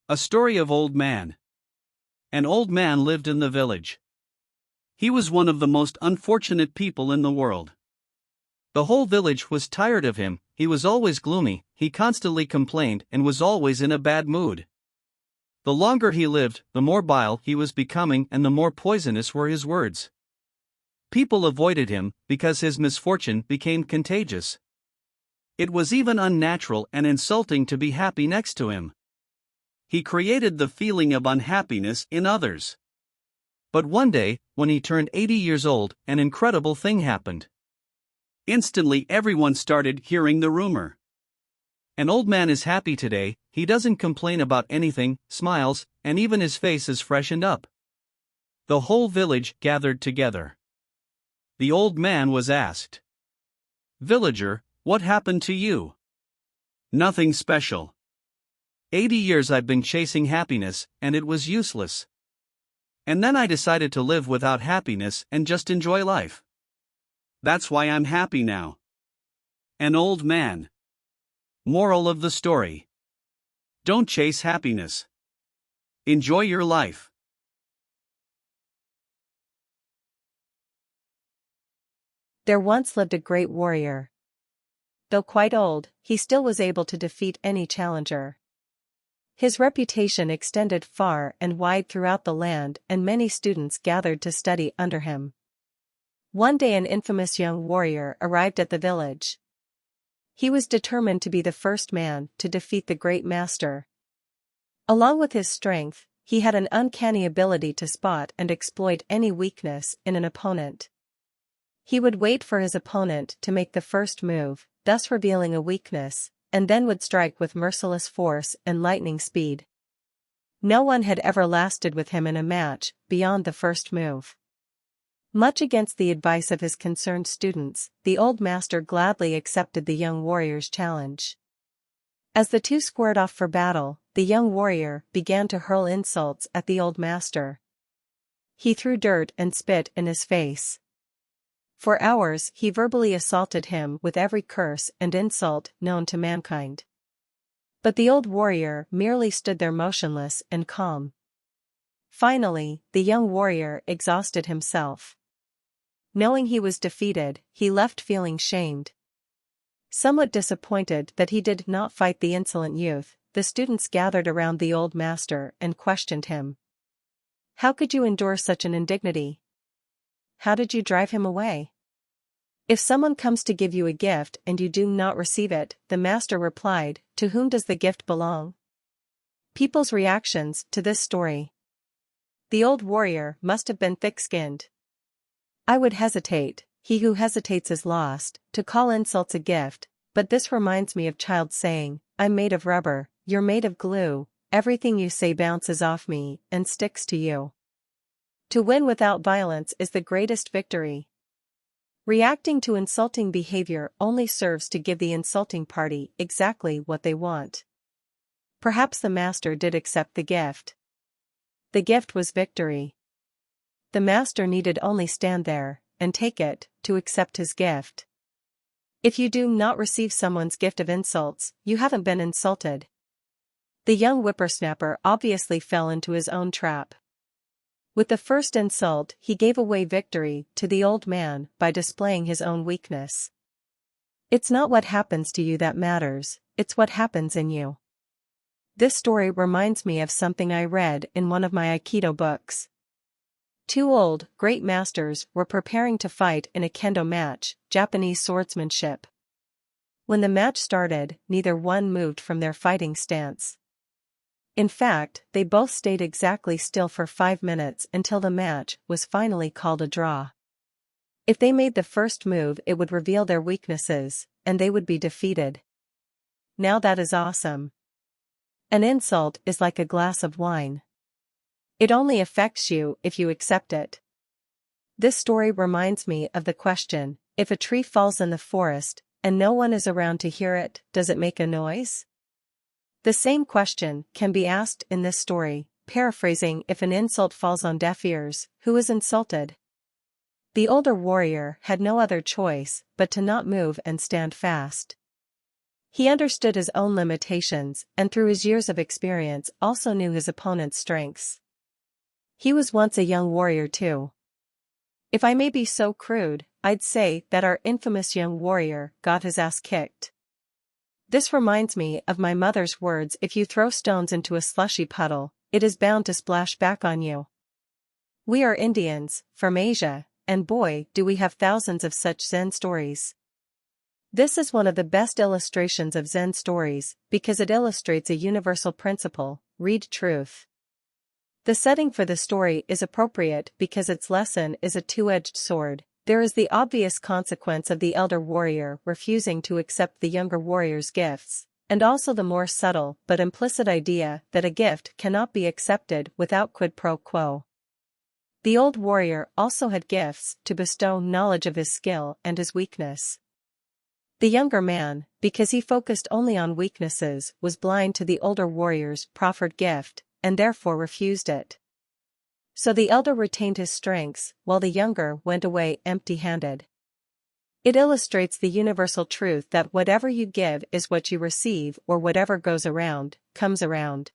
A story of old man. An old man lived in the village. He was one of the most unfortunate people in the world. The whole village was tired of him. He was always gloomy, he constantly complained and was always in a bad mood. The longer he lived, the more vile he was becoming and the more poisonous were his words. People avoided him because his misfortune became contagious. It was even unnatural and insulting to be happy next to him. He created the feeling of unhappiness in others. But one day, when he turned 80 years old, an incredible thing happened. Instantly everyone started hearing the rumor. An old man is happy today, he doesn't complain about anything, smiles, and even his face is freshened up. The whole village gathered together. The old man was asked, "Villager, what happened to you?" "Nothing special. 80 years I've been chasing happiness, and it was useless. And then I decided to live without happiness and just enjoy life. That's why I'm happy now." An old man. Moral of the story: don't chase happiness. Enjoy your life. There once lived a great warrior. Though quite old, he still was able to defeat any challenger. His reputation extended far and wide throughout the land, and many students gathered to study under him. One day an infamous young warrior arrived at the village. He was determined to be the first man to defeat the great master. Along with his strength, he had an uncanny ability to spot and exploit any weakness in an opponent. He would wait for his opponent to make the first move, thus revealing a weakness, and then would strike with merciless force and lightning speed. No one had ever lasted with him in a match beyond the first move. Much against the advice of his concerned students, the old master gladly accepted the young warrior's challenge. As the two squared off for battle, the young warrior began to hurl insults at the old master. He threw dirt and spit in his face. For hours he verbally assaulted him with every curse and insult known to mankind. But the old warrior merely stood there motionless and calm. Finally, the young warrior exhausted himself. Knowing he was defeated, he left feeling shamed. Somewhat disappointed that he did not fight the insolent youth, the students gathered around the old master and questioned him. "How could you endure such an indignity? How did you drive him away?" "If someone comes to give you a gift and you do not receive it," the master replied, "to whom does the gift belong?" People's reactions to this story. The old warrior must have been thick-skinned. "I would hesitate, he who hesitates is lost, to call insults a gift, but this reminds me of child's saying, 'I'm made of rubber, you're made of glue, everything you say bounces off me and sticks to you.' To win without violence is the greatest victory." Reacting to insulting behavior only serves to give the insulting party exactly what they want. Perhaps the master did accept the gift. The gift was victory. The master needed only stand there and take it to accept his gift. If you do not receive someone's gift of insults, you haven't been insulted. The young whippersnapper obviously fell into his own trap. With the first insult, he gave away victory to the old man by displaying his own weakness. It's not what happens to you that matters, it's what happens in you. This story reminds me of something I read in one of my Aikido books. Two old, great masters were preparing to fight in a kendo match, Japanese swordsmanship. When the match started, neither one moved from their fighting stance. In fact, they both stayed exactly still for 5 minutes until the match was finally called a draw. If they made the first move, it would reveal their weaknesses, and they would be defeated. Now that is awesome. An insult is like a glass of wine. It only affects you if you accept it. This story reminds me of the question, if a tree falls in the forest, and no one is around to hear it, does it make a noise? The same question can be asked in this story, paraphrasing: if an insult falls on deaf ears, who is insulted? The older warrior had no other choice but to not move and stand fast. He understood his own limitations and through his years of experience also knew his opponent's strengths. He was once a young warrior too. If I may be so crude, I'd say that our infamous young warrior got his ass kicked. This reminds me of my mother's words: if you throw stones into a slushy puddle, it is bound to splash back on you. We are Indians, from Asia, and boy do we have thousands of such Zen stories. This is one of the best illustrations of Zen stories because it illustrates a universal principle: read truth. The setting for the story is appropriate because its lesson is a two-edged sword. There is the obvious consequence of the elder warrior refusing to accept the younger warrior's gifts, and also the more subtle but implicit idea that a gift cannot be accepted without quid pro quo. The old warrior also had gifts to bestow, knowledge of his skill and his weakness. The younger man, because he focused only on weaknesses, was blind to the older warrior's proffered gift, and therefore refused it. So the elder retained his strengths, while the younger went away empty-handed. It illustrates the universal truth that whatever you give is what you receive, or whatever goes around, comes around.